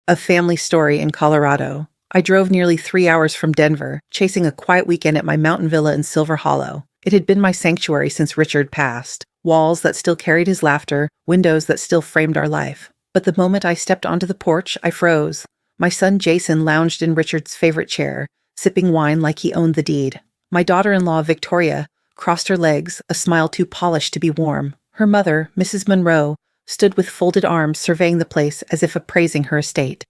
A family story in Colorado. I drove nearly 3 hours from Denver, chasing a quiet weekend at my mountain villa in Silver Hollow. It had been my sanctuary since Richard passed. Walls that still carried his laughter, windows that still framed our life. But the moment I stepped onto the porch, I froze. My son Jason lounged in Richard's favorite chair, sipping wine like he owned the deed. My daughter-in-law, Victoria, crossed her legs, a smile too polished to be warm. Her mother, Mrs. Monroe, stood with folded arms surveying the place as if appraising her estate.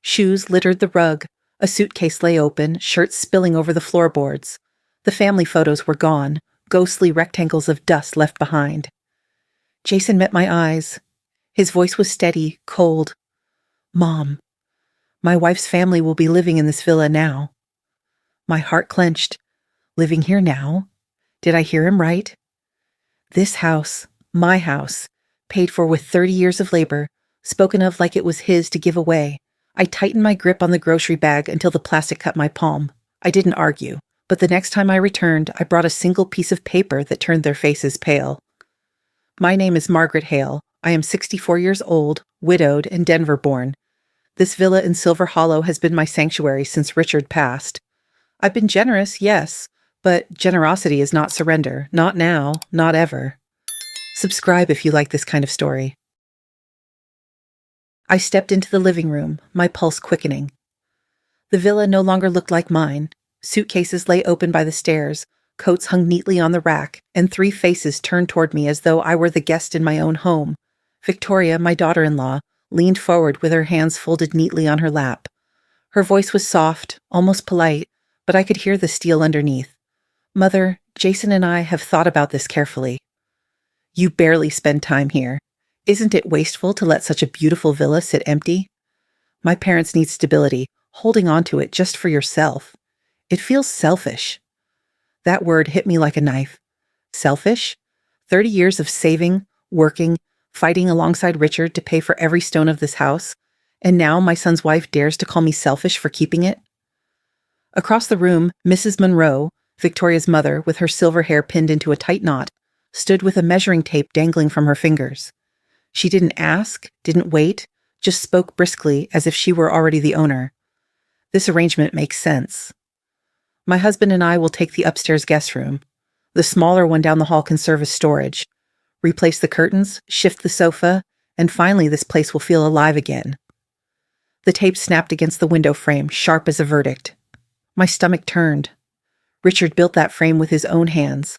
Shoes littered the rug, a suitcase lay open, shirts spilling over the floorboards. The family photos were gone, ghostly rectangles of dust left behind. Jason met my eyes. His voice was steady, cold. "Mom, my wife's family will be living in this villa now." My heart clenched. Living here now? Did I hear him right? This house, my house, paid for with 30 years of labor, spoken of like it was his to give away. I tightened my grip on the grocery bag until the plastic cut my palm. I didn't argue, but the next time I returned, I brought a single piece of paper that turned their faces pale. My name is Margaret Hail. I am 64 years old, widowed, and Denver-born. This villa in Silver Hollow has been my sanctuary since Richard passed. I've been generous, yes, but generosity is not surrender. Not now, not ever. Subscribe if you like this kind of story. I stepped into the living room, my pulse quickening. The villa no longer looked like mine. Suitcases lay open by the stairs, coats hung neatly on the rack, and 3 faces turned toward me as though I were the guest in my own home. Victoria, my daughter-in-law, leaned forward with her hands folded neatly on her lap. Her voice was soft, almost polite, but I could hear the steel underneath. "Mother, Jason and I have thought about this carefully. You barely spend time here. Isn't it wasteful to let such a beautiful villa sit empty? My parents need stability. Holding on to it just for yourself. It feels selfish." That word hit me like a knife. Selfish? 30 years of saving, working, fighting alongside Richard to pay for every stone of this house, and now my son's wife dares to call me selfish for keeping it? Across the room, Mrs. Monroe, Victoria's mother, with her silver hair pinned into a tight knot, stood with a measuring tape dangling from her fingers. She didn't ask, didn't wait, just spoke briskly as if she were already the owner. This arrangement makes sense. My husband and I will take the upstairs guest room. The smaller one down the hall can serve as storage. Replace the curtains, shift the sofa, and finally this place will feel alive again. The tape snapped against the window frame, sharp as a verdict. My stomach turned. Richard built that frame with his own hands.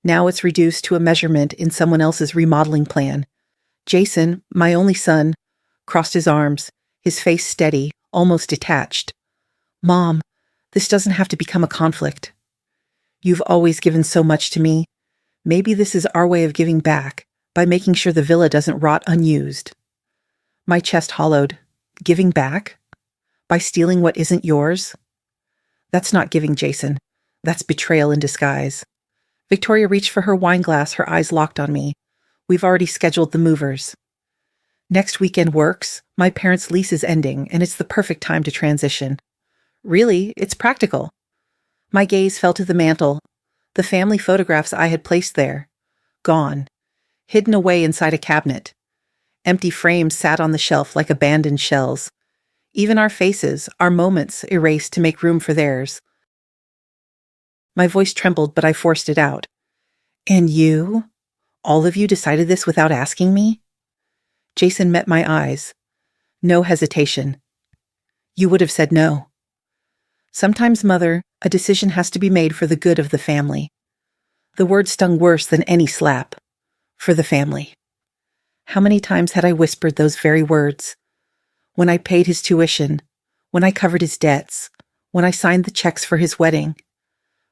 Now it's reduced to a measurement in someone else's remodeling plan. Jason, my only son, crossed his arms, his face steady, almost detached. "Mom, this doesn't have to become a conflict. You've always given so much to me. Maybe this is our way of giving back, by making sure the villa doesn't rot unused." My chest hollowed. Giving back? By stealing what isn't yours? That's not giving, Jason. That's betrayal in disguise. Victoria reached for her wine glass, her eyes locked on me. "We've already scheduled the movers." "Next weekend works. My parents' lease is ending, and it's the perfect time to transition." "Really, it's practical." My gaze fell to the mantel. The family photographs I had placed there. Gone. Hidden away inside a cabinet. Empty frames sat on the shelf like abandoned shells. Even our faces, our moments, erased to make room for theirs. My voice trembled, but I forced it out. "And you? All of you decided this without asking me?" Jason met my eyes. No hesitation. "You would have said no." "Sometimes, Mother, a decision has to be made for the good of the family." The word stung worse than any slap. For the family. How many times had I whispered those very words? When I paid his tuition, when I covered his debts, when I signed the checks for his wedding.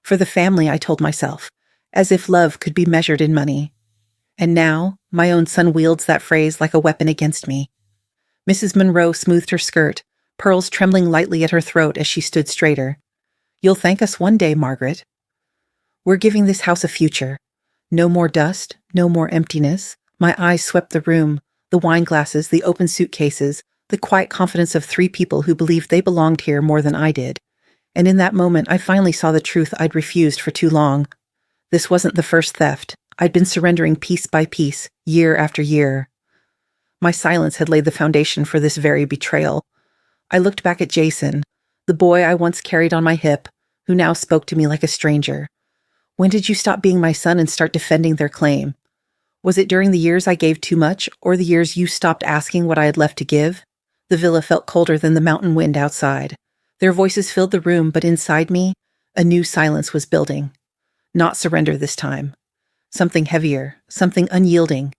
For the family, I told myself, as if love could be measured in money. And now, my own son wields that phrase like a weapon against me. Mrs. Monroe smoothed her skirt, pearls trembling lightly at her throat as she stood straighter. "You'll thank us one day, Margaret. We're giving this house a future. No more dust, no more emptiness." My eyes swept the room, the wine glasses, the open suitcases, the quiet confidence of 3 people who believed they belonged here more than I did. And in that moment, I finally saw the truth I'd refused for too long. This wasn't the first theft. I'd been surrendering piece by piece, year after year. My silence had laid the foundation for this very betrayal. I looked back at Jason, the boy I once carried on my hip, who now spoke to me like a stranger. When did you stop being my son and start defending their claim? Was it during the years I gave too much, or the years you stopped asking what I had left to give? The villa felt colder than the mountain wind outside. Their voices filled the room, but inside me, a new silence was building. Not surrender this time. Something heavier, something unyielding.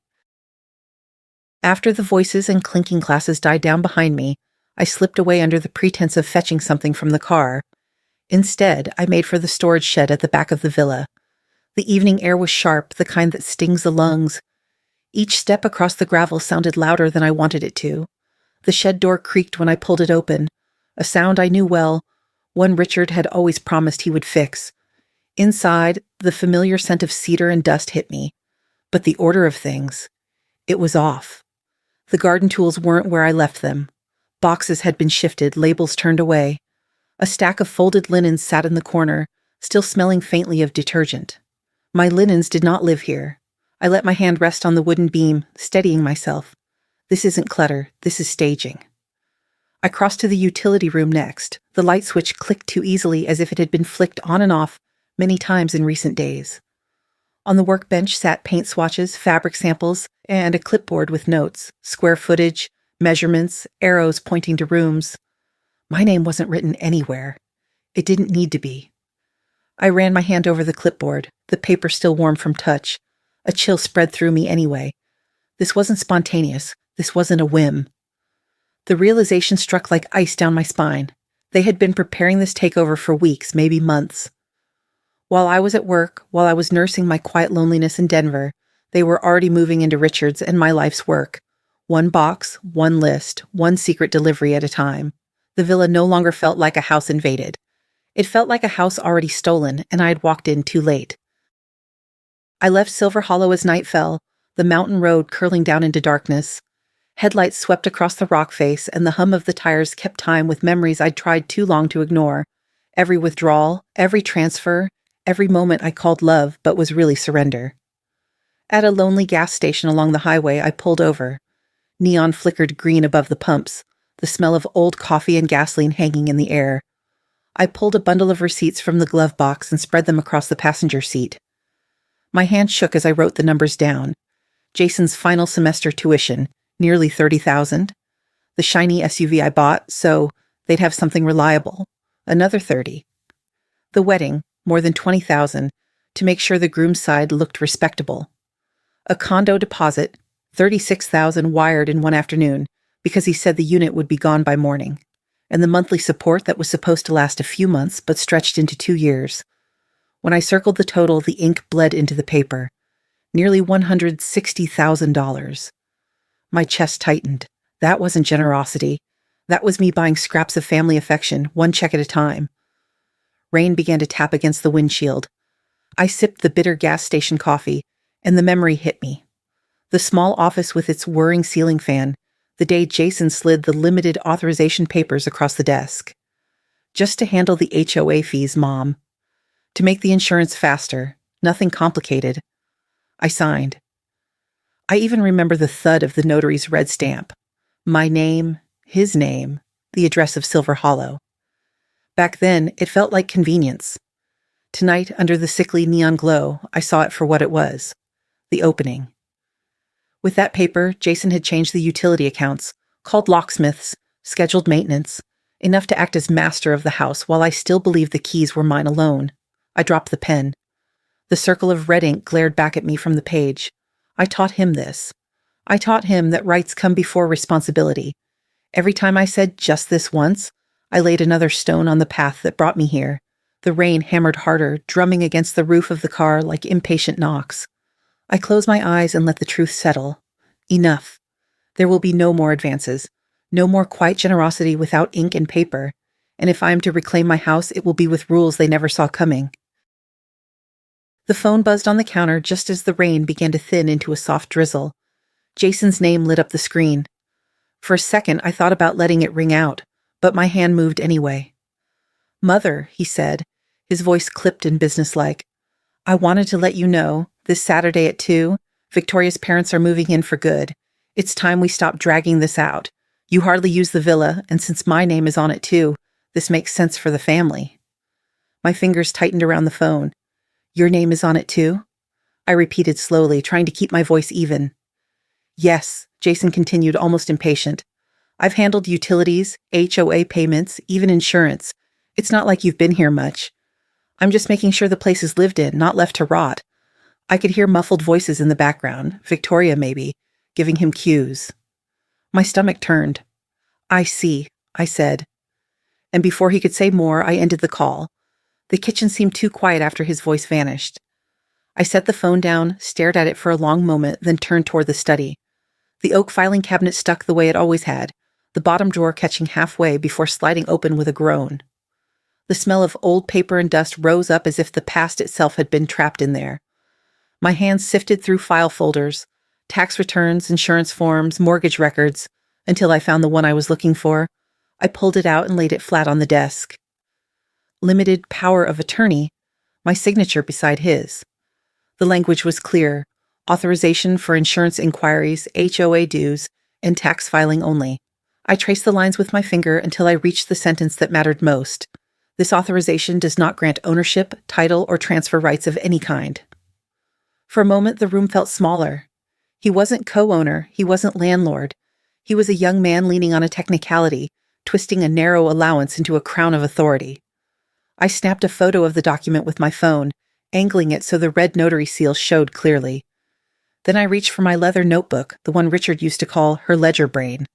After the voices and clinking glasses died down behind me, I slipped away under the pretense of fetching something from the car. Instead, I made for the storage shed at the back of the villa. The evening air was sharp, the kind that stings the lungs. Each step across the gravel sounded louder than I wanted it to. The shed door creaked when I pulled it open, a sound I knew well, one Richard had always promised he would fix. Inside, the familiar scent of cedar and dust hit me. But the order of things, it was off. The garden tools weren't where I left them. Boxes had been shifted, labels turned away. A stack of folded linens sat in the corner, still smelling faintly of detergent. My linens did not live here. I let my hand rest on the wooden beam, steadying myself. This isn't clutter, this is staging. I crossed to the utility room next. The light switch clicked too easily as if it had been flicked on and off many times in recent days. On the workbench sat paint swatches, fabric samples, and a clipboard with notes, square footage, measurements, arrows pointing to rooms. My name wasn't written anywhere. It didn't need to be. I ran my hand over the clipboard, the paper still warm from touch. A chill spread through me anyway. This wasn't spontaneous. This wasn't a whim. The realization struck like ice down my spine. They had been preparing this takeover for weeks, maybe months. While I was at work, while I was nursing my quiet loneliness in Denver, they were already moving into Richard's and my life's work. One box, one list, one secret delivery at a time. The villa no longer felt like a house invaded. It felt like a house already stolen, and I had walked in too late. I left Silver Hollow as night fell, the mountain road curling down into darkness. Headlights swept across the rock face, and the hum of the tires kept time with memories I'd tried too long to ignore. Every withdrawal, every transfer, every moment I called love but was really surrender. At a lonely gas station along the highway, I pulled over. Neon flickered green above the pumps, the smell of old coffee and gasoline hanging in the air. I pulled a bundle of receipts from the glove box and spread them across the passenger seat. My hand shook as I wrote the numbers down. Jason's final semester tuition, nearly $30,000. The shiny SUV I bought, so they'd have something reliable. Another $30,000. The wedding, more than $20,000, to make sure the groom's side looked respectable. A condo deposit, $36,000 wired in one afternoon, because he said the unit would be gone by morning. And the monthly support that was supposed to last a few months but stretched into 2 years. When I circled the total, the ink bled into the paper. Nearly $160,000. My chest tightened. That wasn't generosity. That was me buying scraps of family affection, one check at a time. Rain began to tap against the windshield. I sipped the bitter gas station coffee, and the memory hit me. The small office with its whirring ceiling fan, the day Jason slid the limited authorization papers across the desk. Just to handle the HOA fees, Mom. To make the insurance faster, nothing complicated. I signed. I even remember the thud of the notary's red stamp. My name, his name, the address of Silver Hollow. Back then, it felt like convenience. Tonight, under the sickly neon glow, I saw it for what it was. The opening. With that paper, Jason had changed the utility accounts, called locksmiths, scheduled maintenance, enough to act as master of the house while I still believed the keys were mine alone. I dropped the pen. The circle of red ink glared back at me from the page. I taught him this. I taught him that rights come before responsibility. Every time I said just this once, I laid another stone on the path that brought me here. The rain hammered harder, drumming against the roof of the car like impatient knocks. I closed my eyes and let the truth settle. Enough. There will be no more advances. No more quiet generosity without ink and paper. And if I am to reclaim my house, it will be with rules they never saw coming. The phone buzzed on the counter just as the rain began to thin into a soft drizzle. Jason's name lit up the screen. For a second, I thought about letting it ring out, but my hand moved anyway. Mother, he said, his voice clipped and businesslike. I wanted to let you know, this Saturday at 2, Victoria's parents are moving in for good. It's time we stop dragging this out. You hardly use the villa, and since my name is on it too, this makes sense for the family. My fingers tightened around the phone. Your name is on it too? I repeated slowly, trying to keep my voice even. Yes, Jason continued, almost impatient. I've handled utilities, HOA payments, even insurance. It's not like you've been here much. I'm just making sure the place is lived in, not left to rot. I could hear muffled voices in the background, Victoria maybe, giving him cues. My stomach turned. I see, I said. And before he could say more, I ended the call. The kitchen seemed too quiet after his voice vanished. I set the phone down, stared at it for a long moment, then turned toward the study. The oak filing cabinet stuck the way it always had, the bottom drawer catching halfway before sliding open with a groan. The smell of old paper and dust rose up as if the past itself had been trapped in there. My hands sifted through file folders, tax returns, insurance forms, mortgage records, until I found the one I was looking for. I pulled it out and laid it flat on the desk. Limited power of attorney, my signature beside his. The language was clear: authorization for insurance inquiries, HOA dues, and tax filing only. I traced the lines with my finger until I reached the sentence that mattered most. This authorization does not grant ownership, title, or transfer rights of any kind. For a moment, the room felt smaller. He wasn't co-owner, he wasn't landlord. He was a young man leaning on a technicality, twisting a narrow allowance into a crown of authority. I snapped a photo of the document with my phone, angling it so the red notary seal showed clearly. Then I reached for my leather notebook, the one Richard used to call her ledger brain.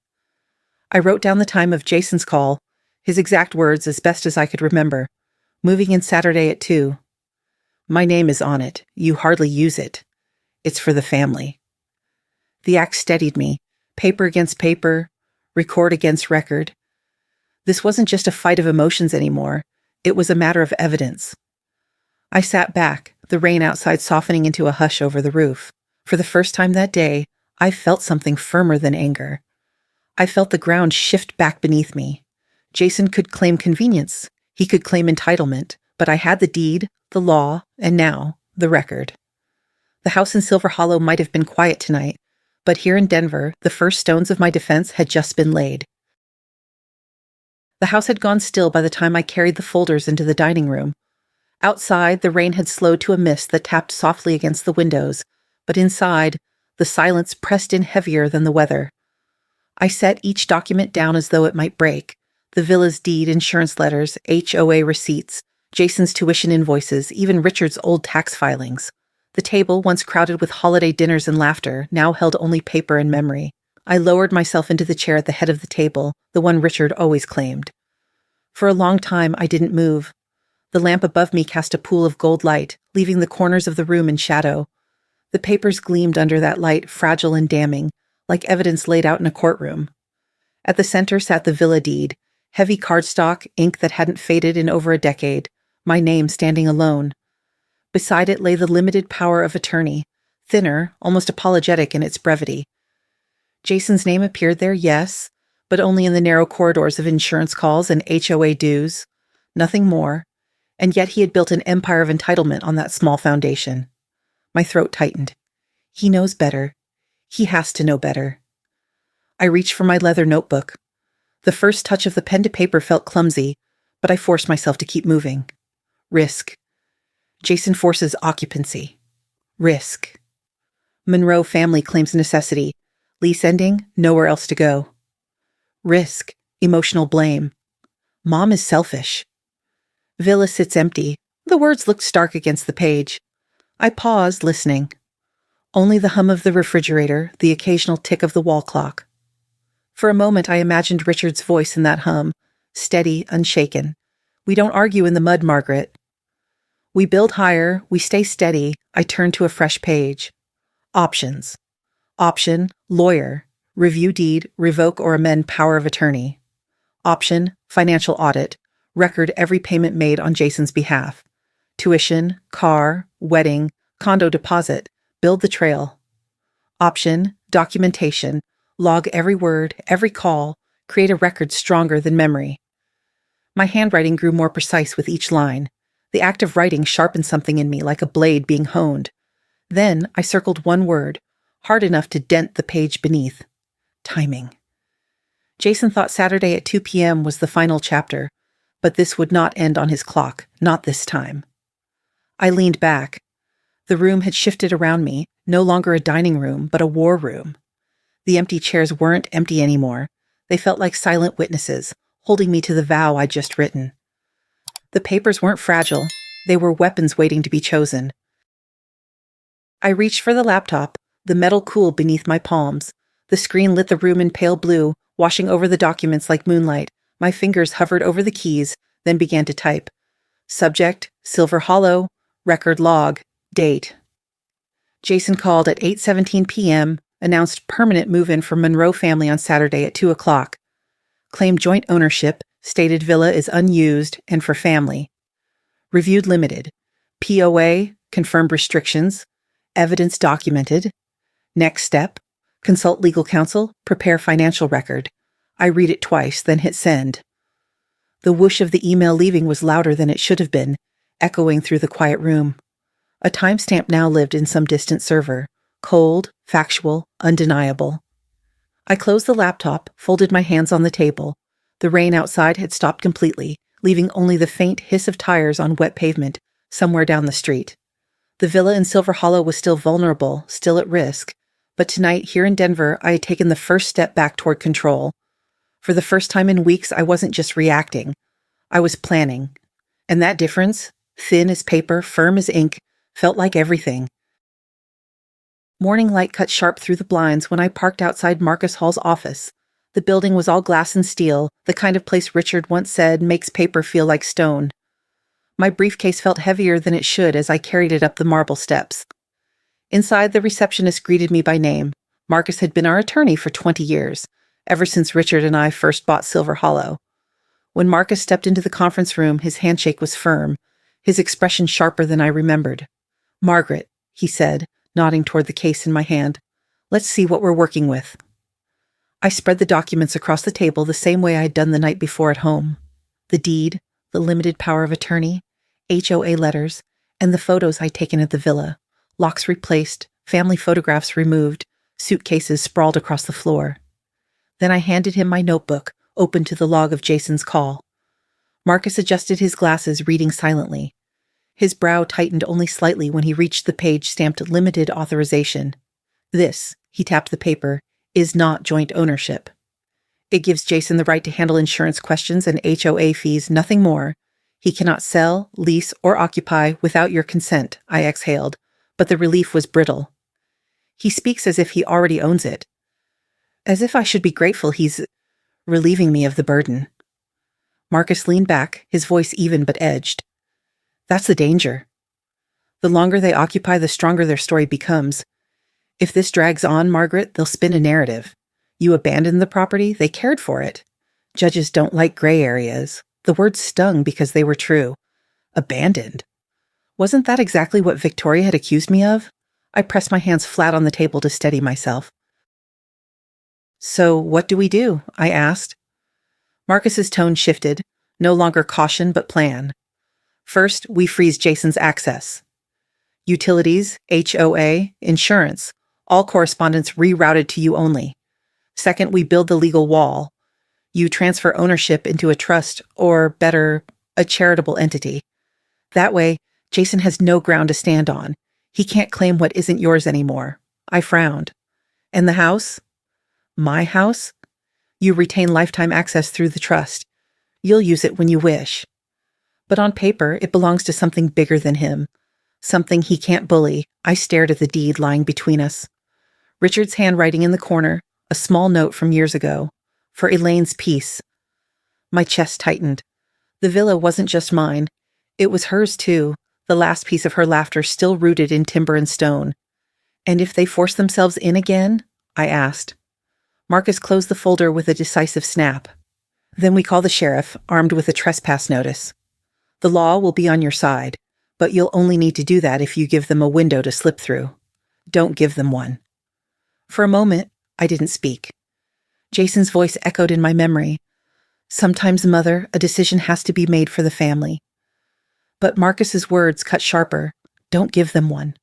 I wrote down the time of Jason's call, his exact words as best as I could remember. Moving in Saturday at 2. My name is on it. You hardly use it. It's for the family. The act steadied me, paper against paper, record against record. This wasn't just a fight of emotions anymore. It was a matter of evidence. I sat back, the rain outside softening into a hush over the roof. For the first time that day, I felt something firmer than anger. I felt the ground shift back beneath me. Jason could claim convenience. He could claim entitlement. But I had the deed, the law, and now, the record. The house in Silver Hollow might have been quiet tonight, but here in Denver, the first stones of my defense had just been laid. The house had gone still by the time I carried the folders into the dining room. Outside, the rain had slowed to a mist that tapped softly against the windows, but inside, the silence pressed in heavier than the weather. I set each document down as though it might break: the villa's deed, insurance letters, HOA receipts, Jason's tuition invoices, even Richard's old tax filings. The table, once crowded with holiday dinners and laughter, now held only paper and memory. I lowered myself into the chair at the head of the table, the one Richard always claimed. For a long time, I didn't move. The lamp above me cast a pool of gold light, leaving the corners of the room in shadow. The papers gleamed under that light, fragile and damning, like evidence laid out in a courtroom. At the center sat the villa deed, heavy cardstock, ink that hadn't faded in over a decade, my name standing alone. Beside it lay the limited power of attorney, thinner, almost apologetic in its brevity. Jason's name appeared there, yes, but only in the narrow corridors of insurance calls and HOA dues. Nothing more. And yet he had built an empire of entitlement on that small foundation. My throat tightened. He knows better. He has to know better. I reached for my leather notebook. The first touch of the pen to paper felt clumsy, but I forced myself to keep moving. Risk. Jason forces occupancy. Risk. Monroe family claims necessity. Lease ending, nowhere else to go. Risk. Emotional blame. Mom is selfish. Villa sits empty. The words looked stark against the page. I paused, listening. Only the hum of the refrigerator, the occasional tick of the wall clock. For a moment I imagined Richard's voice in that hum, steady, unshaken. We don't argue in the mud, Margaret. We build higher, we stay steady. I turned to a fresh page. Options. Option, lawyer. Review deed, revoke or amend power of attorney. Option, financial audit. Record every payment made on Jason's behalf. Tuition, car, wedding, condo deposit. Build the trail. Option, documentation. Log every word, every call. Create a record stronger than memory. My handwriting grew more precise with each line. The act of writing sharpened something in me like a blade being honed. Then I circled one word, hard enough to dent the page beneath. Timing. Jason thought Saturday at 2 p.m. was the final chapter, but this would not end on his clock, not this time. I leaned back. The room had shifted around me, no longer a dining room, but a war room. The empty chairs weren't empty anymore. They felt like silent witnesses, holding me to the vow I'd just written. The papers weren't fragile. They were weapons waiting to be chosen. I reached for the laptop, the metal cooled beneath my palms. The screen lit the room in pale blue, washing over the documents like moonlight. My fingers hovered over the keys, then began to type. Subject, Silver Hollow, record log, date. Jason called at 8:17 p.m., announced permanent move-in for Monroe family on Saturday at 2 o'clock. Claimed joint ownership, stated villa is unused and for family. Reviewed limited. POA, confirmed restrictions. Evidence documented. Next step, consult legal counsel, prepare financial record. I read it twice, then hit send. The whoosh of the email leaving was louder than it should have been, echoing through the quiet room. A timestamp now lived in some distant server, cold, factual, undeniable. I closed the laptop, folded my hands on the table. The rain outside had stopped completely, leaving only the faint hiss of tires on wet pavement somewhere down the street. The villa in Silver Hollow was still vulnerable, still at risk, but tonight here in Denver, I had taken the first step back toward control. For the first time in weeks, I wasn't just reacting. I was planning. And that difference, thin as paper, firm as ink, felt like everything. Morning light cut sharp through the blinds when I parked outside Marcus Hall's office. The building was all glass and steel, the kind of place Richard once said makes paper feel like stone. My briefcase felt heavier than it should as I carried it up the marble steps. Inside, the receptionist greeted me by name. Marcus had been our attorney for 20 years, ever since Richard and I first bought Silver Hollow. When Marcus stepped into the conference room, his handshake was firm, his expression sharper than I remembered. "Margaret," he said, nodding toward the case in my hand. "Let's see what we're working with." I spread the documents across the table the same way I had done the night before at home. The deed, the limited power of attorney, HOA letters, and the photos I'd taken at the villa. Locks replaced, family photographs removed, suitcases sprawled across the floor. Then I handed him my notebook, open to the log of Jason's call. Marcus adjusted his glasses, reading silently. His brow tightened only slightly when he reached the page stamped limited authorization. This, he tapped the paper, is not joint ownership. It gives Jason the right to handle insurance questions and HOA fees, nothing more. He cannot sell, lease, or occupy without your consent, I exhaled, but the relief was brittle. He speaks as if he already owns it. As if I should be grateful he's relieving me of the burden. Marcus leaned back, his voice even but edged. That's the danger. The longer they occupy, the stronger their story becomes. If this drags on, Margaret, they'll spin a narrative. You abandoned the property, they cared for it. Judges don't like gray areas. The words stung because they were true. Abandoned. Wasn't that exactly what Victoria had accused me of? I pressed my hands flat on the table to steady myself. So what do we do? I asked. Marcus's tone shifted, no longer caution but plan. First, we freeze Jason's access. Utilities, HOA, insurance, all correspondence rerouted to you only. Second, we build the legal wall. You transfer ownership into a trust, or better, a charitable entity. That way, Jason has no ground to stand on. He can't claim what isn't yours anymore. I frowned. And the house? My house? You retain lifetime access through the trust. You'll use it when you wish. But on paper, it belongs to something bigger than him. Something he can't bully. I stared at the deed lying between us. Richard's handwriting in the corner, a small note from years ago. For Elaine's peace. My chest tightened. The villa wasn't just mine. It was hers too, the last piece of her laughter still rooted in timber and stone. And if they force themselves in again? I asked. Marcus closed the folder with a decisive snap. Then we call the sheriff, armed with a trespass notice. The law will be on your side, but you'll only need to do that if you give them a window to slip through. Don't give them one. For a moment, I didn't speak. Jason's voice echoed in my memory. Sometimes, Mother, a decision has to be made for the family. But Marcus's words cut sharper. Don't give them one.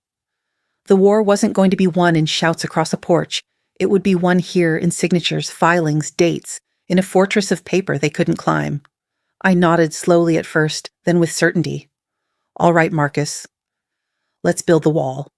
The war wasn't going to be won in shouts across a porch. It would be won here in signatures, filings, dates, in a fortress of paper they couldn't climb. I nodded slowly at first, then with certainty. All right, Marcus. Let's build the wall.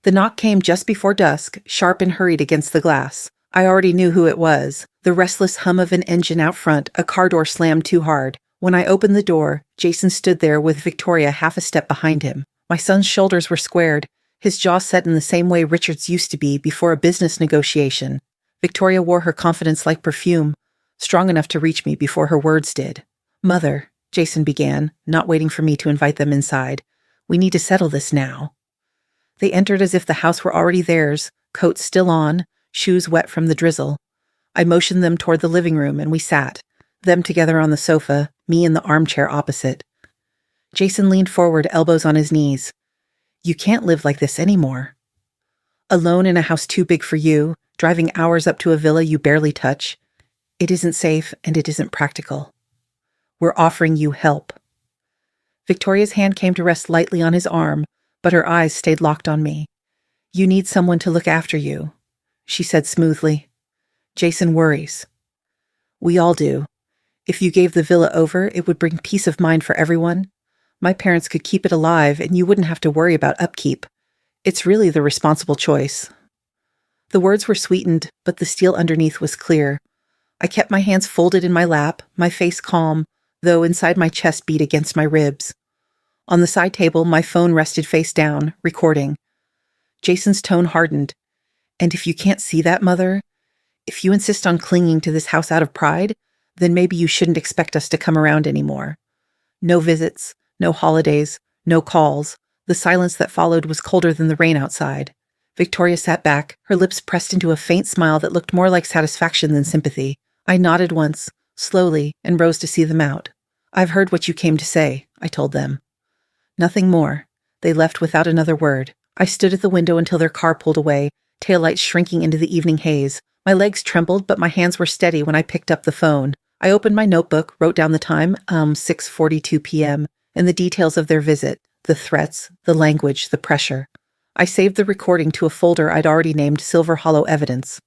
The knock came just before dusk, sharp and hurried against the glass. I already knew who it was. The restless hum of an engine out front, a car door slammed too hard. When I opened the door, Jason stood there with Victoria half a step behind him. My son's shoulders were squared, his jaw set in the same way Richard's used to be before a business negotiation. Victoria wore her confidence like perfume, strong enough to reach me before her words did. "Mother," Jason began, not waiting for me to invite them inside. "We need to settle this now." They entered as if the house were already theirs, coats still on, shoes wet from the drizzle. I motioned them toward the living room and we sat, them together on the sofa, me in the armchair opposite. Jason leaned forward, elbows on his knees. "You can't live like this anymore. Alone in a house too big for you, driving hours up to a villa you barely touch. It isn't safe and it isn't practical. We're offering you help." Victoria's hand came to rest lightly on his arm, but her eyes stayed locked on me. "You need someone to look after you," she said smoothly. "Jason worries. We all do. If you gave the villa over, it would bring peace of mind for everyone. My parents could keep it alive and you wouldn't have to worry about upkeep. It's really the responsible choice." The words were sweetened, but the steel underneath was clear. I kept my hands folded in my lap, my face calm, though inside my chest beat against my ribs. On the side table, my phone rested face down, recording. Jason's tone hardened. "And if you can't see that, Mother, if you insist on clinging to this house out of pride, then maybe you shouldn't expect us to come around anymore. No visits, no holidays, no calls. The silence that followed was colder than the rain outside. Victoria sat back, her lips pressed into a faint smile that looked more like satisfaction than sympathy. I nodded once, slowly, and rose to see them out. "I've heard what you came to say," I told them. Nothing more. They left without another word. I stood at the window until their car pulled away, taillights shrinking into the evening haze. My legs trembled, but my hands were steady when I picked up the phone. I opened my notebook, wrote down the time, 6:42 p.m., and the details of their visit, the threats, the language, the pressure. I saved the recording to a folder I'd already named Silver Hollow Evidence.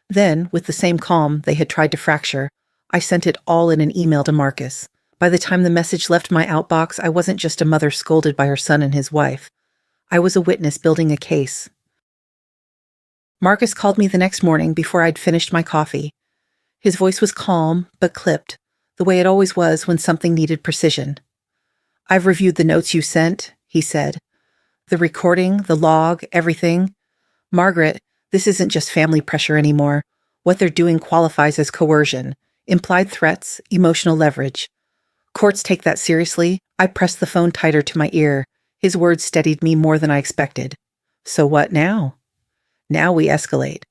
Then, with the same calm they had tried to fracture, I sent it all in an email to Marcus. By the time the message left my outbox, I wasn't just a mother scolded by her son and his wife. I was a witness building a case. Marcus called me the next morning before I'd finished my coffee. His voice was calm, but clipped, the way it always was when something needed precision. "I've reviewed the notes you sent," he said. "The recording, the log, everything. Margaret, this isn't just family pressure anymore. What they're doing qualifies as coercion, implied threats, emotional leverage. Courts take that seriously." I pressed the phone tighter to my ear. His words steadied me more than I expected. "So what now?" "Now we escalate.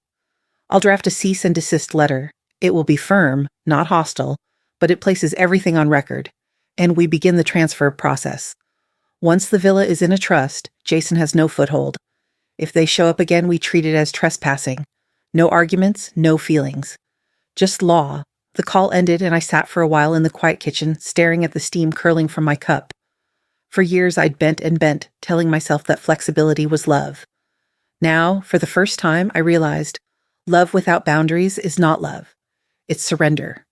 I'll draft a cease and desist letter. It will be firm, not hostile, but it places everything on record. And we begin the transfer process. Once the villa is in a trust, Jason has no foothold. If they show up again, we treat it as trespassing. No arguments, no feelings. Just law." The call ended and I sat for a while in the quiet kitchen, staring at the steam curling from my cup. For years I'd bent and bent, telling myself that flexibility was love. Now, for the first time, I realized love without boundaries is not love. It's surrender.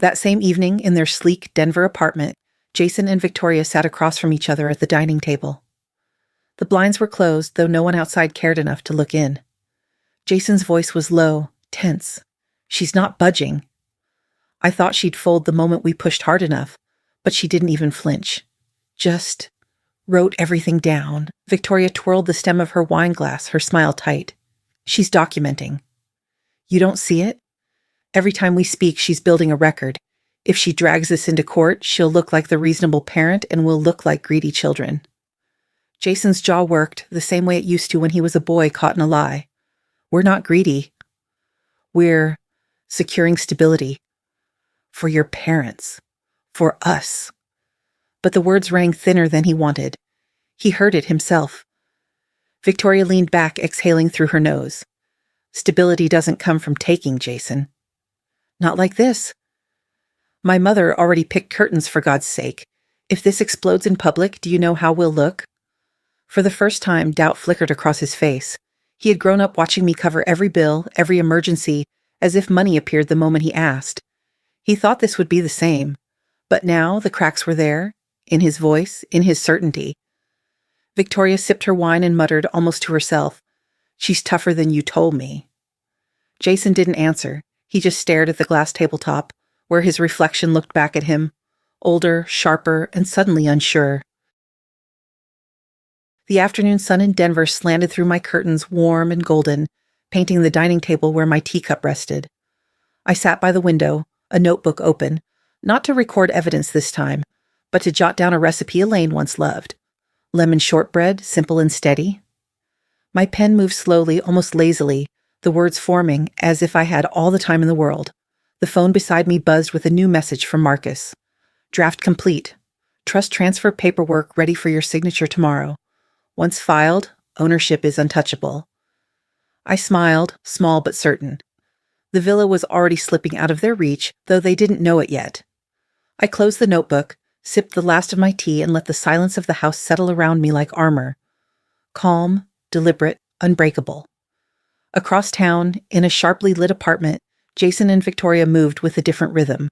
That same evening, in their sleek Denver apartment, Jason and Victoria sat across from each other at the dining table. The blinds were closed, though no one outside cared enough to look in. Jason's voice was low, tense. "She's not budging." I thought she'd fold the moment we pushed hard enough, but she didn't even flinch. Just wrote everything down. Victoria twirled the stem of her wine glass, her smile tight. "She's documenting. You don't see it? Every time we speak, she's building a record. If she drags this into court, she'll look like the reasonable parent and we'll look like greedy children." Jason's jaw worked the same way it used to when he was a boy caught in a lie. "We're not greedy. We're securing stability. For your parents. For us." But the words rang thinner than he wanted. He heard it himself. Victoria leaned back, exhaling through her nose. "Stability doesn't come from taking, Jason." "Not like this." "My mother already picked curtains, for God's sake. If this explodes in public, do you know how we'll look?" For the first time, doubt flickered across his face. He had grown up watching me cover every bill, every emergency, as if money appeared the moment he asked. He thought this would be the same, but now the cracks were there, in his voice, in his certainty. Victoria sipped her wine and muttered almost to herself, "She's tougher than you told me." Jason didn't answer. He just stared at the glass tabletop, where his reflection looked back at him, older, sharper, and suddenly unsure. The afternoon sun in Denver slanted through my curtains, warm and golden, painting the dining table where my teacup rested. I sat by the window, a notebook open, not to record evidence this time, but to jot down a recipe Elaine once loved. Lemon shortbread, simple and steady. My pen moved slowly, almost lazily, the words forming as if I had all the time in the world. The phone beside me buzzed with a new message from Marcus. Draft complete. Trust transfer paperwork ready for your signature tomorrow. Once filed, ownership is untouchable. I smiled, small but certain. The villa was already slipping out of their reach, though they didn't know it yet. I closed the notebook, sipped the last of my tea, and let the silence of the house settle around me like armor. Calm, deliberate, unbreakable. Across town, in a sharply lit apartment, Jason and Victoria moved with a different rhythm.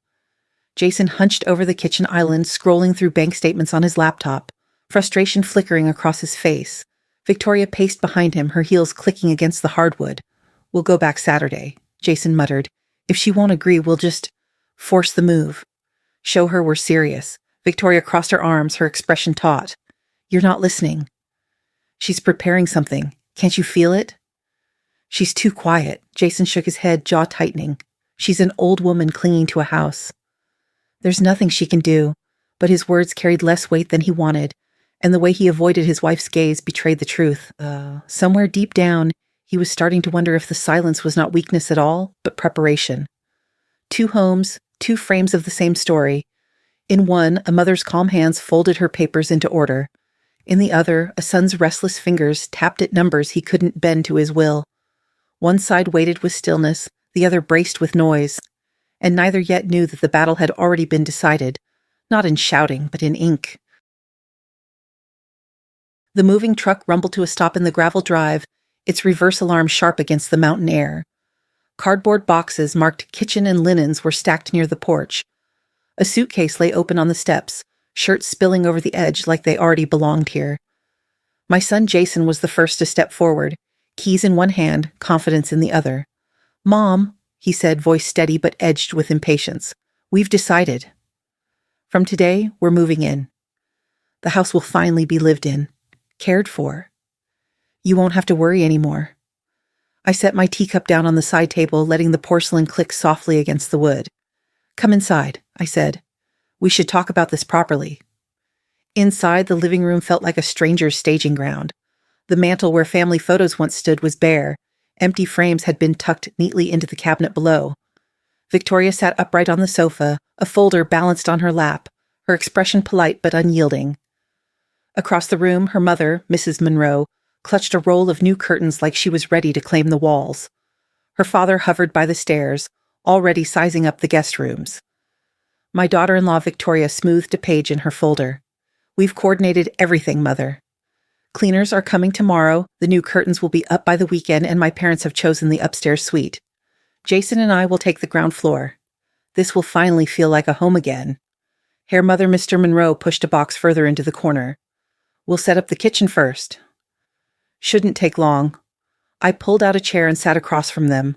Jason hunched over the kitchen island, scrolling through bank statements on his laptop, frustration flickering across his face. Victoria paced behind him, her heels clicking against the hardwood. "We'll go back Saturday," Jason muttered. "If she won't agree, we'll just force the move. Show her we're serious." Victoria crossed her arms, her expression taut. "You're not listening." "She's preparing something. Can't you feel it?" "She's too quiet." Jason shook his head, jaw tightening. "She's an old woman clinging to a house." "There's nothing she can do." But his words carried less weight than he wanted, and the way he avoided his wife's gaze betrayed the truth. Somewhere deep down, he was starting to wonder if the silence was not weakness at all, but preparation. 2 homes, 2 frames of the same story. In one, a mother's calm hands folded her papers into order. In the other, a son's restless fingers tapped at numbers he couldn't bend to his will. One side waited with stillness, the other braced with noise, and neither yet knew that the battle had already been decided, not in shouting, but in ink. The moving truck rumbled to a stop in the gravel drive, its reverse alarm sharp against the mountain air. Cardboard boxes marked kitchen and linens were stacked near the porch. A suitcase lay open on the steps, shirts spilling over the edge like they already belonged here. My son Jason was the first to step forward, keys in one hand, confidence in the other. "Mom," he said, voice steady but edged with impatience, "we've decided. From today, we're moving in. The house will finally be lived in, cared for. You won't have to worry anymore." I set my teacup down on the side table, letting the porcelain click softly against the wood. "Come inside," I said. "We should talk about this properly." Inside, the living room felt like a stranger's staging ground. The mantel where family photos once stood was bare. Empty frames had been tucked neatly into the cabinet below. Victoria sat upright on the sofa, a folder balanced on her lap, her expression polite but unyielding. Across the room, her mother, Mrs. Monroe, clutched a roll of new curtains like she was ready to claim the walls. Her father hovered by the stairs, already sizing up the guest rooms. My daughter-in-law Victoria smoothed a page in her folder. "We've coordinated everything, Mother. Cleaners are coming tomorrow, the new curtains will be up by the weekend, and my parents have chosen the upstairs suite. Jason and I will take the ground floor. This will finally feel like a home again." Herr Mother Mr. Monroe pushed a box further into the corner. "We'll set up the kitchen first." "Shouldn't take long." I pulled out a chair and sat across from them.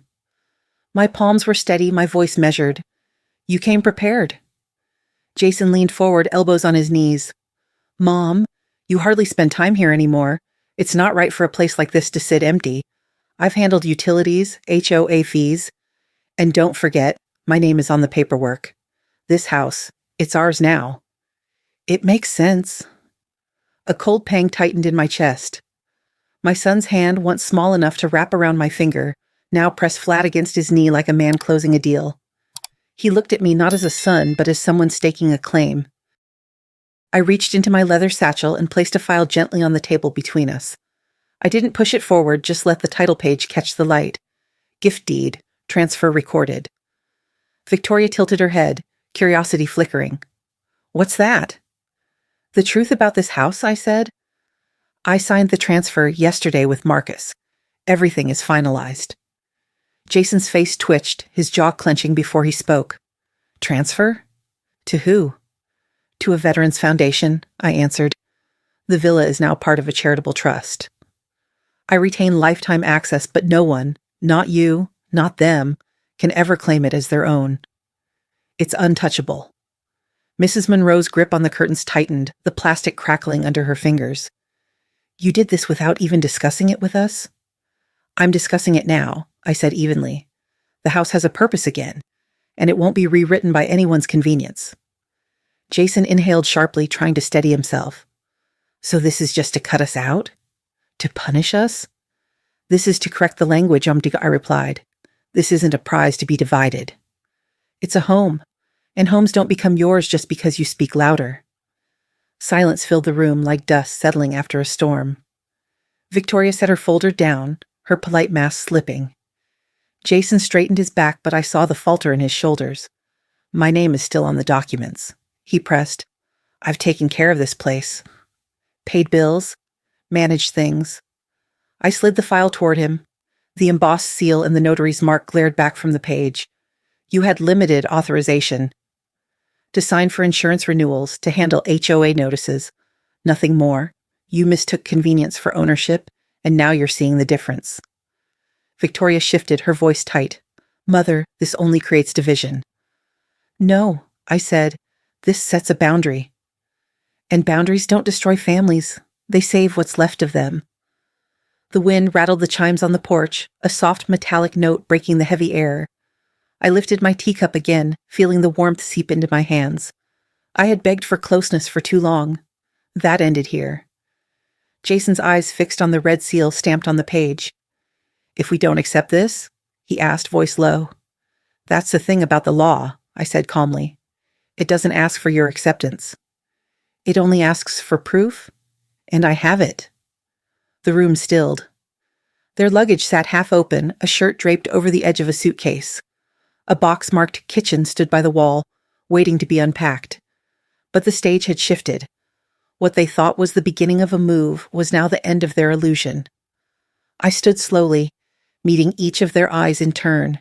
My palms were steady, my voice measured. "You came prepared." Jason leaned forward, elbows on his knees. "Mom, you hardly spend time here anymore. It's not right for a place like this to sit empty. I've handled utilities, HOA fees, and don't forget, my name is on the paperwork. This house, it's ours now." "It makes sense." A cold pang tightened in my chest. My son's hand, once small enough to wrap around my finger, now pressed flat against his knee like a man closing a deal. He looked at me not as a son, but as someone staking a claim. I reached into my leather satchel and placed a file gently on the table between us. I didn't push it forward, just let the title page catch the light. Gift deed, transfer recorded. Victoria tilted her head, curiosity flickering. "What's that?" "The truth about this house," I said. "I signed the transfer yesterday with Marcus. Everything is finalized." Jason's face twitched, his jaw clenching before he spoke. Transfer? To who? To a veterans foundation, I answered. The villa is now part of a charitable trust. I retain lifetime access, but no one, not you, not them, can ever claim it as their own. It's untouchable. Mrs. Monroe's grip on the curtains tightened, the plastic crackling under her fingers. You did this without even discussing it with us? I'm discussing it now, I said evenly. The house has a purpose again, and it won't be rewritten by anyone's convenience. Jason inhaled sharply, trying to steady himself. So this is just to cut us out? To punish us? This is to correct the language, I replied. This isn't a prize to be divided. It's a home, and homes don't become yours just because you speak louder. Silence filled the room like dust settling after a storm. Victoria set her folder down, her polite mask slipping. Jason straightened his back, but I saw the falter in his shoulders. My name is still on the documents. He pressed. I've taken care of this place. Paid bills. Managed things. I slid the file toward him. The embossed seal and the notary's mark glared back from the page. You had limited authorization. To sign for insurance renewals, to handle HOA notices. Nothing more. You mistook convenience for ownership, and now you're seeing the difference. Victoria shifted, her voice tight. Mother, this only creates division. No, I said. This sets a boundary. And boundaries don't destroy families. They save what's left of them. The wind rattled the chimes on the porch, a soft metallic note breaking the heavy air. I lifted my teacup again, feeling the warmth seep into my hands. I had begged for closeness for too long. That ended here. Jason's eyes fixed on the red seal stamped on the page. If we don't accept this? He asked, voice low. That's the thing about the law, I said calmly. It doesn't ask for your acceptance. It only asks for proof, and I have it. The room stilled. Their luggage sat half open, a shirt draped over the edge of a suitcase. A box marked kitchen stood by the wall, waiting to be unpacked. But the stage had shifted. What they thought was the beginning of a move was now the end of their illusion. I stood slowly, meeting each of their eyes in turn.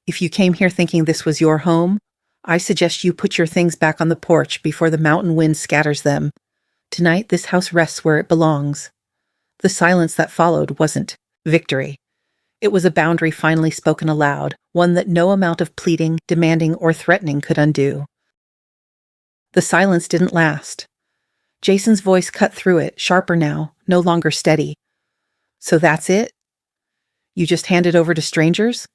If you came here thinking this was your home, I suggest you put your things back on the porch before the mountain wind scatters them. Tonight, this house rests where it belongs. The silence that followed wasn't victory. It was a boundary finally spoken aloud, one that no amount of pleading, demanding, or threatening could undo. The silence didn't last. Jason's voice cut through it, sharper now, no longer steady. So that's it? You just hand it over to strangers?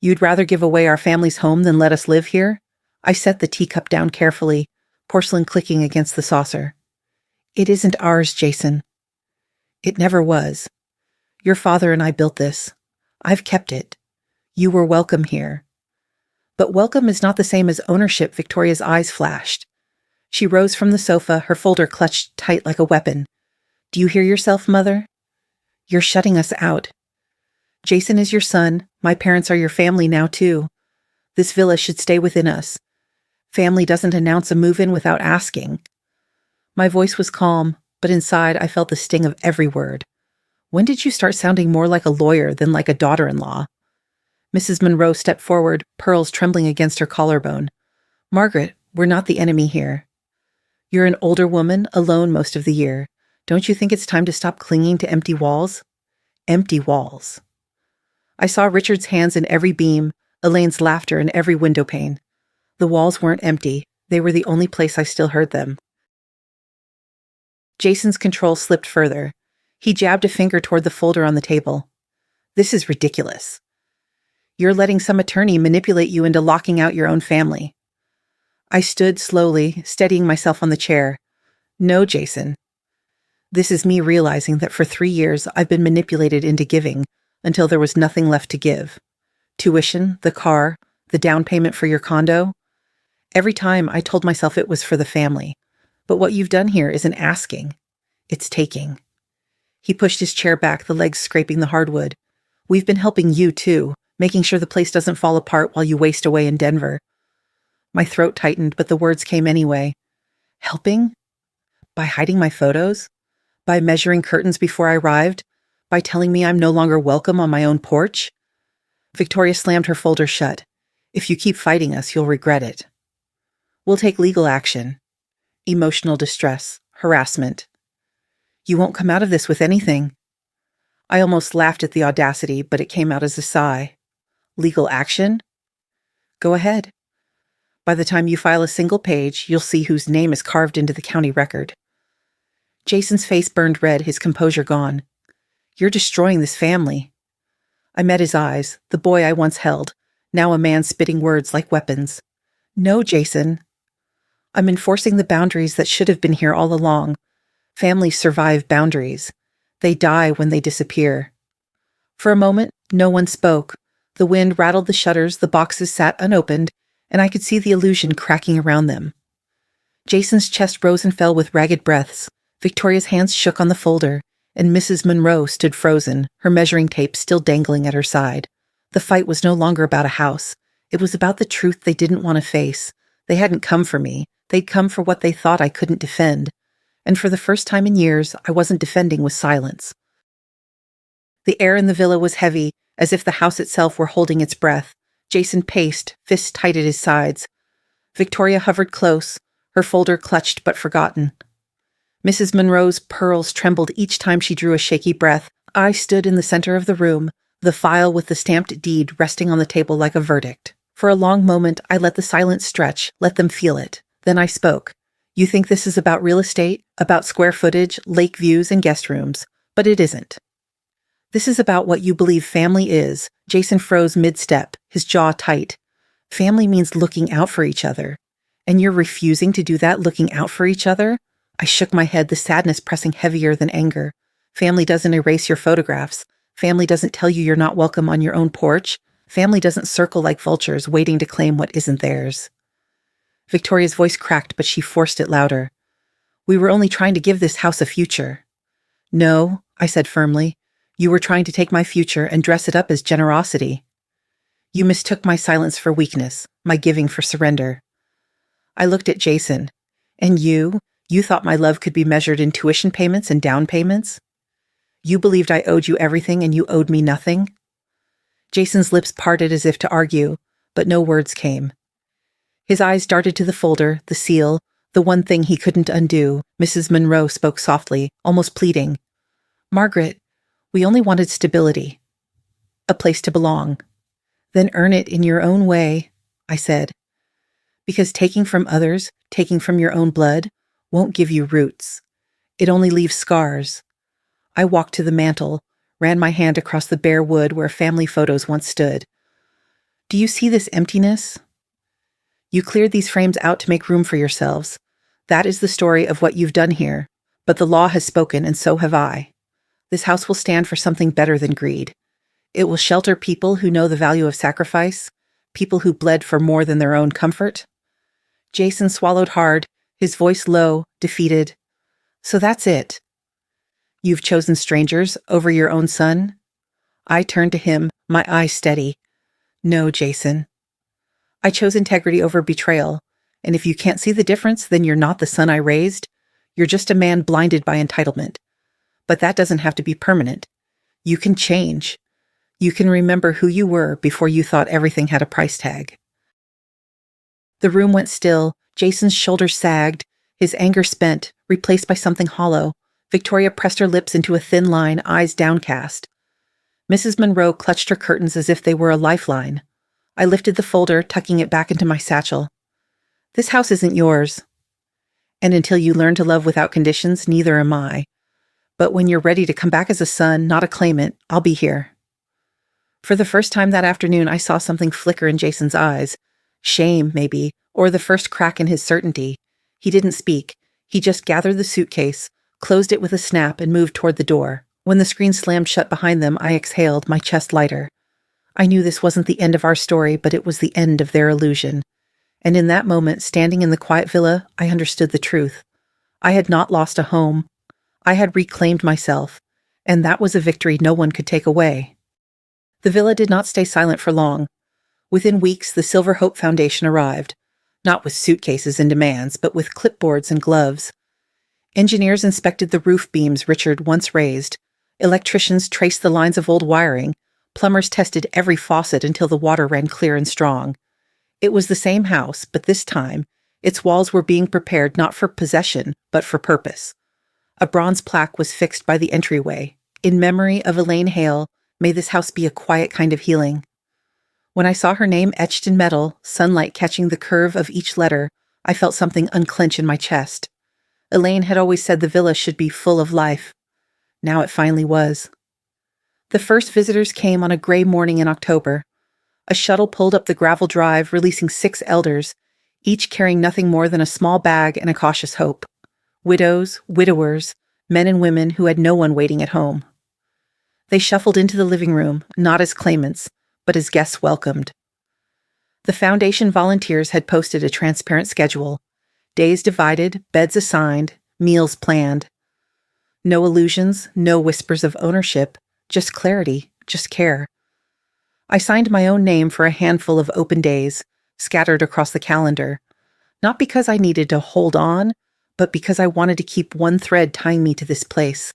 You'd rather give away our family's home than let us live here? I set the teacup down carefully, porcelain clicking against the saucer. It isn't ours, Jason. It never was. Your father and I built this. I've kept it. You were welcome here. But welcome is not the same as ownership, Victoria's eyes flashed. She rose from the sofa, her folder clutched tight like a weapon. Do you hear yourself, Mother? You're shutting us out. Jason is your son. My parents are your family now, too. This villa should stay within us. Family doesn't announce a move-in without asking. My voice was calm, but inside I felt the sting of every word. When did you start sounding more like a lawyer than like a daughter-in-law? Mrs. Monroe stepped forward, pearls trembling against her collarbone. Margaret, we're not the enemy here. You're an older woman, alone most of the year. Don't you think it's time to stop clinging to empty walls? Empty walls. I saw Richard's hands in every beam, Elaine's laughter in every window pane. The walls weren't empty. They were the only place I still heard them. Jason's control slipped further. He jabbed a finger toward the folder on the table. This is ridiculous. You're letting some attorney manipulate you into locking out your own family. I stood slowly, steadying myself on the chair. No, Jason. This is me realizing that for 3 years I've been manipulated into giving until there was nothing left to give. Tuition, the car, the down payment for your condo. Every time I told myself it was for the family. But what you've done here isn't asking. It's taking. He pushed his chair back, the legs scraping the hardwood. We've been helping you, too, making sure the place doesn't fall apart while you waste away in Denver. My throat tightened, but the words came anyway. Helping? By hiding my photos? By measuring curtains before I arrived? By telling me I'm no longer welcome on my own porch? Victoria slammed her folder shut. If you keep fighting us, you'll regret it. We'll take legal action. Emotional distress, harassment. You won't come out of this with anything. I almost laughed at the audacity, but it came out as a sigh. Legal action? Go ahead. By the time you file a single page, you'll see whose name is carved into the county record. Jason's face burned red, his composure gone. You're destroying this family. I met his eyes, the boy I once held, now a man spitting words like weapons. No, Jason. I'm enforcing the boundaries that should have been here all along. Families survive boundaries. They die when they disappear. For a moment, no one spoke. The wind rattled the shutters, the boxes sat unopened, and I could see the illusion cracking around them. Jason's chest rose and fell with ragged breaths. Victoria's hands shook on the folder, and Mrs. Monroe stood frozen, her measuring tape still dangling at her side. The fight was no longer about a house. It was about the truth they didn't want to face. They hadn't come for me. They'd come for what they thought I couldn't defend. And for the first time in years, I wasn't defending with silence. The air in the villa was heavy, as if the house itself were holding its breath. Jason paced, fists tight at his sides. Victoria hovered close, her folder clutched but forgotten. Mrs. Monroe's pearls trembled each time she drew a shaky breath. I stood in the center of the room, the file with the stamped deed resting on the table like a verdict. For a long moment, I let the silence stretch, let them feel it. Then I spoke. You think this is about real estate, about square footage, lake views, and guest rooms, but it isn't. This is about what you believe family is. Jason froze mid-step, his jaw tight. Family means looking out for each other. And you're refusing to do that, looking out for each other? I shook my head, the sadness pressing heavier than anger. Family doesn't erase your photographs. Family doesn't tell you you're not welcome on your own porch. Family doesn't circle like vultures, waiting to claim what isn't theirs. Victoria's voice cracked, but she forced it louder. We were only trying to give this house a future. No, I said firmly. You were trying to take my future and dress it up as generosity. You mistook my silence for weakness, my giving for surrender. I looked at Jason. And you thought my love could be measured in tuition payments and down payments? You believed I owed you everything and you owed me nothing? Jason's lips parted as if to argue, but no words came. His eyes darted to the folder, the seal, the one thing he couldn't undo. Mrs. Monroe spoke softly, almost pleading. Margaret, we only wanted stability. A place to belong. Then earn it in your own way, I said. Because taking from others, taking from your own blood, won't give you roots. It only leaves scars. I walked to the mantel, ran my hand across the bare wood where family photos once stood. Do you see this emptiness? You cleared these frames out to make room for yourselves. That is the story of what you've done here. But the law has spoken, and so have I. This house will stand for something better than greed. It will shelter people who know the value of sacrifice, people who bled for more than their own comfort. Jason swallowed hard, his voice low, defeated. So that's it. You've chosen strangers over your own son? I turned to him, my eyes steady. No, Jason. I chose integrity over betrayal, and if you can't see the difference, then you're not the son I raised. You're just a man blinded by entitlement. But that doesn't have to be permanent. You can change. You can remember who you were before you thought everything had a price tag. The room went still. Jason's shoulders sagged, his anger spent, replaced by something hollow. Victoria pressed her lips into a thin line, eyes downcast. Mrs. Monroe clutched her curtains as if they were a lifeline. I lifted the folder, tucking it back into my satchel. This house isn't yours. And until you learn to love without conditions, neither am I. But when you're ready to come back as a son, not a claimant, I'll be here. For the first time that afternoon, I saw something flicker in Jason's eyes. Shame, maybe, or the first crack in his certainty. He didn't speak. He just gathered the suitcase, closed it with a snap, and moved toward the door. When the screen slammed shut behind them, I exhaled, my chest lighter. I knew this wasn't the end of our story, but it was the end of their illusion. And in that moment, standing in the quiet villa, I understood the truth. I had not lost a home. I had reclaimed myself, and that was a victory no one could take away. The villa did not stay silent for long. Within weeks, the Silver Hope Foundation arrived, not with suitcases and demands, but with clipboards and gloves. Engineers inspected the roof beams Richard once raised. Electricians traced the lines of old wiring. Plumbers tested every faucet until the water ran clear and strong. It was the same house, but this time, its walls were being prepared not for possession, but for purpose. A bronze plaque was fixed by the entryway. In memory of Elaine Hail, may this house be a quiet kind of healing. When I saw her name etched in metal, sunlight catching the curve of each letter, I felt something unclench in my chest. Elaine had always said the villa should be full of life. Now it finally was. The first visitors came on a gray morning in October. A shuttle pulled up the gravel drive, releasing 6 elders, each carrying nothing more than a small bag and a cautious hope. Widows, widowers, men and women who had no one waiting at home. They shuffled into the living room, not as claimants, but as guests welcomed. The foundation volunteers had posted a transparent schedule. Days divided, beds assigned, meals planned. No illusions, no whispers of ownership, just clarity, just care. I signed my own name for a handful of open days, scattered across the calendar, not because I needed to hold on, but because I wanted to keep one thread tying me to this place.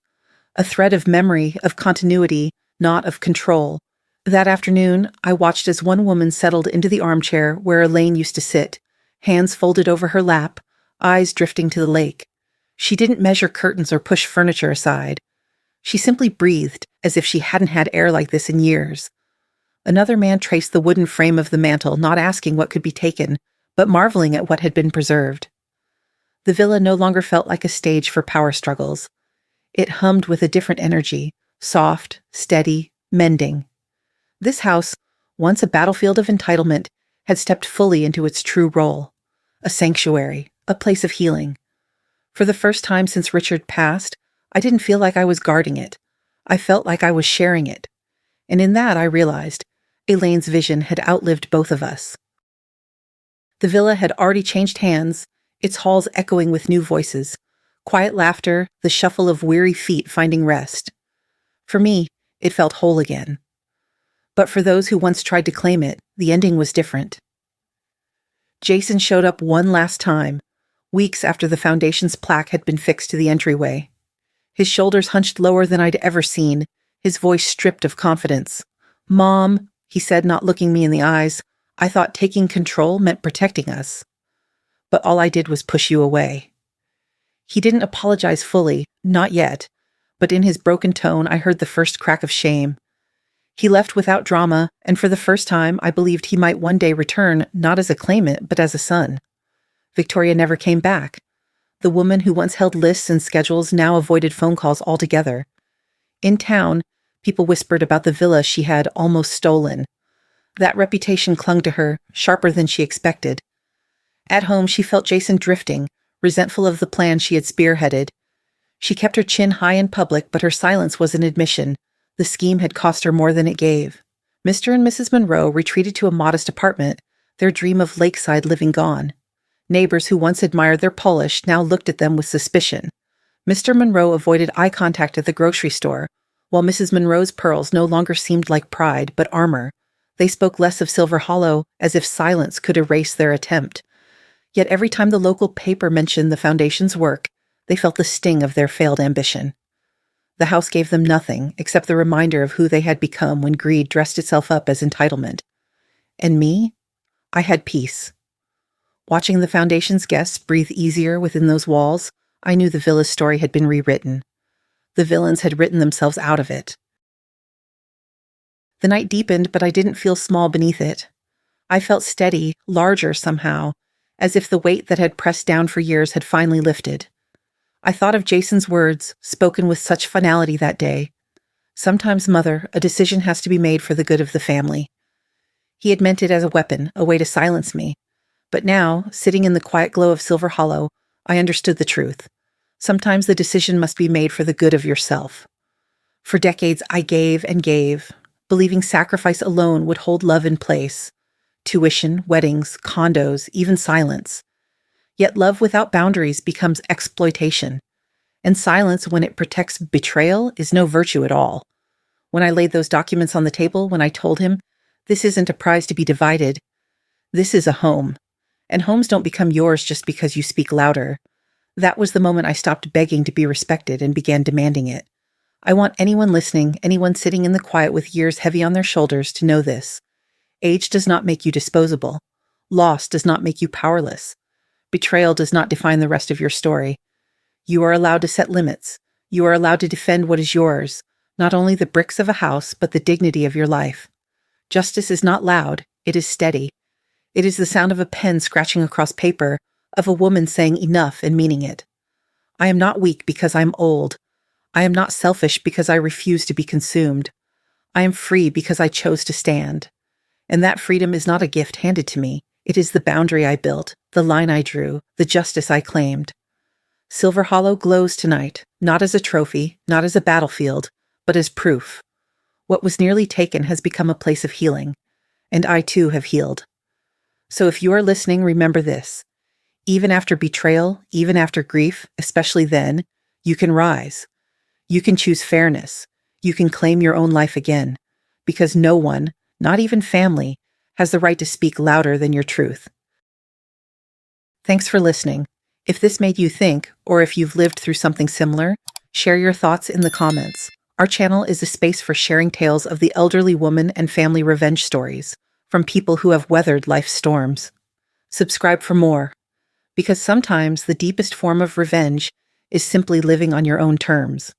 A thread of memory, of continuity, not of control. That afternoon, I watched as one woman settled into the armchair where Elaine used to sit, hands folded over her lap, eyes drifting to the lake. She didn't measure curtains or push furniture aside. She simply breathed, as if she hadn't had air like this in years. Another man traced the wooden frame of the mantel, not asking what could be taken, but marveling at what had been preserved. The villa no longer felt like a stage for power struggles. It hummed with a different energy, soft, steady, mending. This house, once a battlefield of entitlement, had stepped fully into its true role. A sanctuary, a place of healing. For the first time since Richard passed, I didn't feel like I was guarding it. I felt like I was sharing it. And in that I realized Elaine's vision had outlived both of us. The villa had already changed hands, its halls echoing with new voices, quiet laughter, the shuffle of weary feet finding rest. For me, it felt whole again. But for those who once tried to claim it, the ending was different. Jason showed up one last time, weeks after the foundation's plaque had been fixed to the entryway. His shoulders hunched lower than I'd ever seen, his voice stripped of confidence. "Mom," he said, not looking me in the eyes, "I thought taking control meant protecting us. But all I did was push you away." He didn't apologize fully, not yet, but in his broken tone I heard the first crack of shame. He left without drama, and for the first time I believed he might one day return, not as a claimant, but as a son. Victoria never came back. The woman who once held lists and schedules now avoided phone calls altogether. In town, people whispered about the villa she had almost stolen. That reputation clung to her, sharper than she expected. At home, she felt Jason drifting, resentful of the plan she had spearheaded. She kept her chin high in public, but her silence was an admission. The scheme had cost her more than it gave. Mr. and Mrs. Monroe retreated to a modest apartment, their dream of lakeside living gone. Neighbors who once admired their polish now looked at them with suspicion. Mr. Monroe avoided eye contact at the grocery store, while Mrs. Monroe's pearls no longer seemed like pride, but armor. They spoke less of Silver Hollow, as if silence could erase their attempt. Yet every time the local paper mentioned the foundation's work, they felt the sting of their failed ambition. The house gave them nothing except the reminder of who they had become when greed dressed itself up as entitlement. And me? I had peace. Watching the foundation's guests breathe easier within those walls, I knew the villa's story had been rewritten. The villains had written themselves out of it. The night deepened, but I didn't feel small beneath it. I felt steady, larger somehow, as if the weight that had pressed down for years had finally lifted. I thought of Jason's words, spoken with such finality that day. "Sometimes, Mother, a decision has to be made for the good of the family." He had meant it as a weapon, a way to silence me. But now, sitting in the quiet glow of Silver Hollow, I understood the truth. Sometimes the decision must be made for the good of yourself. For decades, I gave and gave, believing sacrifice alone would hold love in place. Tuition, weddings, condos, even silence. Yet love without boundaries becomes exploitation. And silence, when it protects betrayal, is no virtue at all. When I laid those documents on the table, when I told him, "This isn't a prize to be divided. This is a home. And homes don't become yours just because you speak louder." That was the moment I stopped begging to be respected and began demanding it. I want anyone listening, anyone sitting in the quiet with years heavy on their shoulders to know this. Age does not make you disposable. Loss does not make you powerless. Betrayal does not define the rest of your story. You are allowed to set limits. You are allowed to defend what is yours, not only the bricks of a house, but the dignity of your life. Justice is not loud, it is steady. It is the sound of a pen scratching across paper, of a woman saying enough and meaning it. I am not weak because I am old. I am not selfish because I refuse to be consumed. I am free because I chose to stand. And that freedom is not a gift handed to me. It is the boundary I built, the line I drew, the justice I claimed. Silver Hollow glows tonight, not as a trophy, not as a battlefield, but as proof. What was nearly taken has become a place of healing, and I too have healed. So if you are listening, remember this. Even after betrayal, even after grief, especially then, you can rise. You can choose fairness. You can claim your own life again, because no one, not even family, has the right to speak louder than your truth. Thanks for listening. If this made you think, or if you've lived through something similar, share your thoughts in the comments. Our channel is a space for sharing tales of the elderly woman and family revenge stories from people who have weathered life's storms. Subscribe for more, because sometimes the deepest form of revenge is simply living on your own terms.